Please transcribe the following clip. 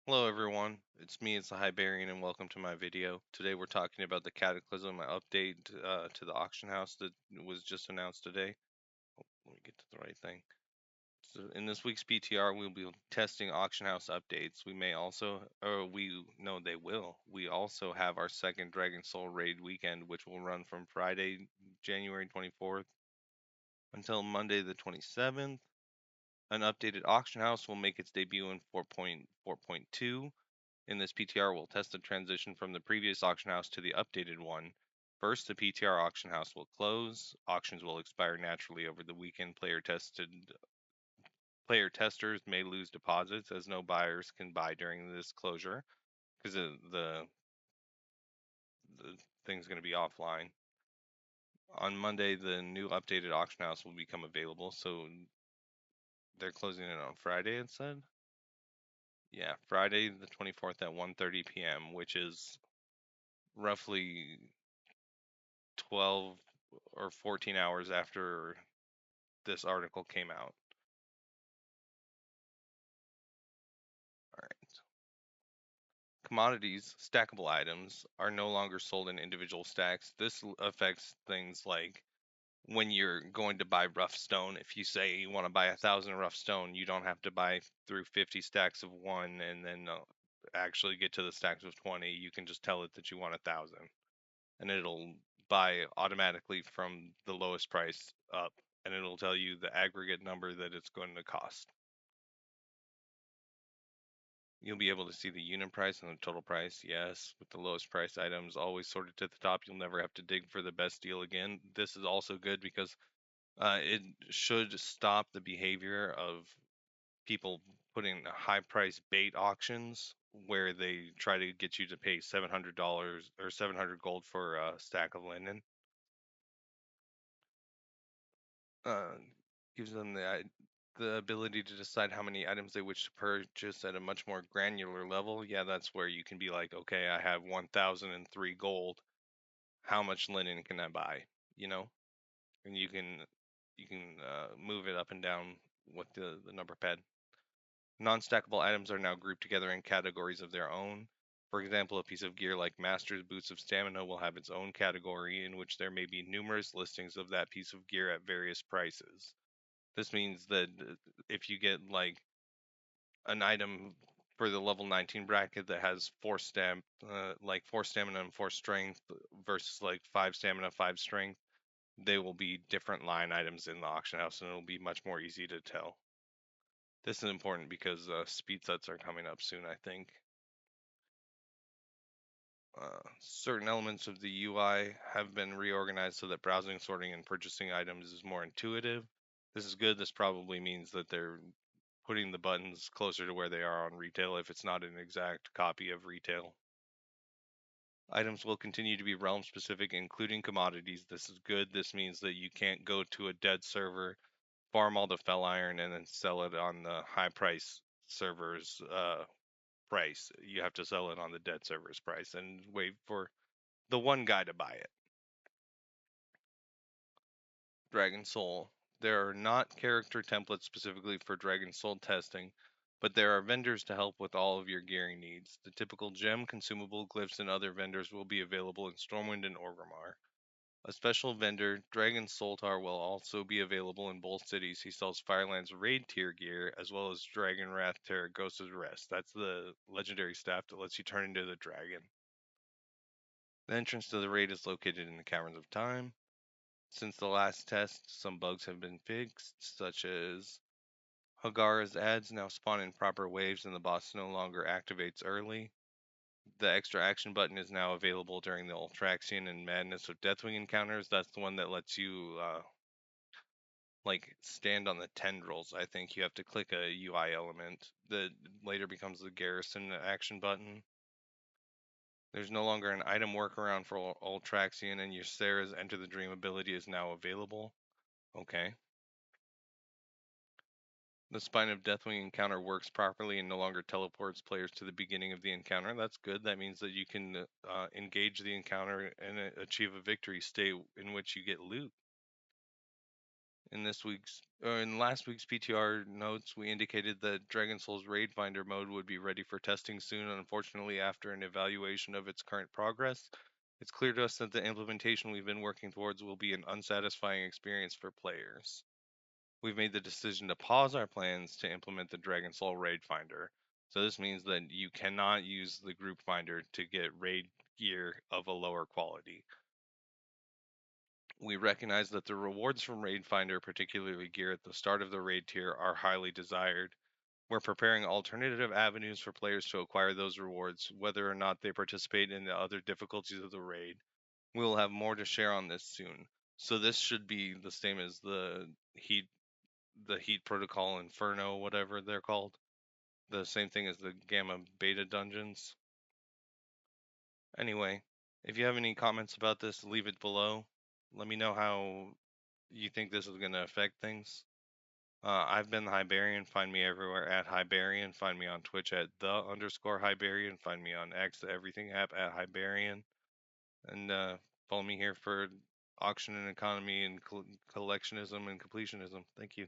Hello everyone, it's me, it's the Hiberian, and welcome to my video. Today we're talking about the Cataclysm update to the auction house that was just announced today. Let me get to the right thing. So in this week's PTR, we'll be testing auction house updates. We may also, or we know they will. We also have our second Dragon Soul Raid weekend, which will run from Friday, January 24th until Monday the 27th. An updated auction house will make its debut in 4.4.2. In this PTR, we'll test the transition from the previous auction house to the updated one. First, the PTR auction house will close. Auctions will expire naturally over the weekend. Player testers may lose deposits as no buyers can buy during this closure because the thing's going to be offline. On Monday, the new updated auction house will become available. So they're closing it on Friday instead. Yeah, Friday the 24th at 1:30 p.m., which is roughly 12 or 14 hours after this article came out. All right. Commodities, stackable items, are no longer sold in individual stacks. This affects things like when you're going to buy rough stone. If you say you want to buy 1,000 rough stone, you don't have to buy through 50 stacks of one and then actually get to the stacks of 20. You can just tell it that you want 1,000, and it'll buy automatically from the lowest price up, and it'll tell you the aggregate number that it's going to cost. You'll be able to see the unit price and the total price, yes, with the lowest price items always sorted to the top. You'll never have to dig for the best deal again. This is also good because it should stop the behavior of people putting high price bait auctions where they try to get you to pay $700 or 700 gold for a stack of linen. Uh, Gives them the ability to decide how many items they wish to purchase at a much more granular level. Yeah, that's where you can be like, okay, I have 1,003 gold. How much linen can I buy? You know, and you can move it up and down with the number pad. Non-stackable items are now grouped together in categories of their own. For example, a piece of gear like Master's Boots of Stamina will have its own category in which there may be numerous listings of that piece of gear at various prices. This means that if you get like an item for the level 19 bracket that has like 4 stamina and 4 strength versus like 5 stamina, 5 strength, they will be different line items in the auction house, and it'll be much more easy to tell. This is important because speed sets are coming up soon, I think. Certain elements of the UI have been reorganized so that browsing, sorting, and purchasing items is more intuitive. This is good. This probably means that they're putting the buttons closer to where they are on retail if it's not an exact copy of retail. Items will continue to be realm specific, including commodities. This is good. This means that you can't go to a dead server, farm all the fell iron, and then sell it on the high price server's price. You have to sell it on the dead server's price and wait for the one guy to buy it. Dragon Soul. There are not character templates specifically for Dragon Soul testing, but there are vendors to help with all of your gearing needs. The typical gem, consumable, glyphs, and other vendors will be available in Stormwind and Orgrimmar. A special vendor, Dragon Soltar, will also be available in both cities. He sells Fireland's raid tier gear as well as Dragon Wrath Terra Ghost's Rest. That's the legendary staff that lets you turn into the dragon. The entrance to the raid is located in the Caverns of Time. Since the last test, some bugs have been fixed, such as Hagara's ads now spawn in proper waves and the boss no longer activates early. The extra action button is now available during the Ultraxian and Madness of Deathwing encounters. That's the one that lets you like stand on the tendrils. I think you have to click a UI element that later becomes the Garrison action button. There's no longer an item workaround for Ultraxian, and your Sarah's Enter the Dream ability is now available. Okay. The Spine of Deathwing encounter works properly and no longer teleports players to the beginning of the encounter. That's good. That means that you can engage the encounter and achieve a victory state in which you get loot. In last week's PTR notes, we indicated that Dragon Soul's Raid Finder mode would be ready for testing soon. Unfortunately, after an evaluation of its current progress, it's clear to us that the implementation we've been working towards will be an unsatisfying experience for players. We've made the decision to pause our plans to implement the Dragon Soul Raid Finder. So this means that you cannot use the group finder to get raid gear of a lower quality. We recognize that the rewards from Raid Finder, particularly gear at the start of the raid tier, are highly desired. We're preparing alternative avenues for players to acquire those rewards, whether or not they participate in the other difficulties of the raid. We will have more to share on this soon. So this should be the same as the Heat Protocol Inferno, whatever they're called. The same thing as the Gamma Beta dungeons. Anyway, if you have any comments about this, leave it below. Let me know how you think this is going to affect things. I've been the Hiberian. Find me everywhere at Hiberian. Find me on Twitch at _Hiberian. Find me on X, the Everything app at Hiberian. And follow me here for auction and economy and collectionism and completionism. Thank you.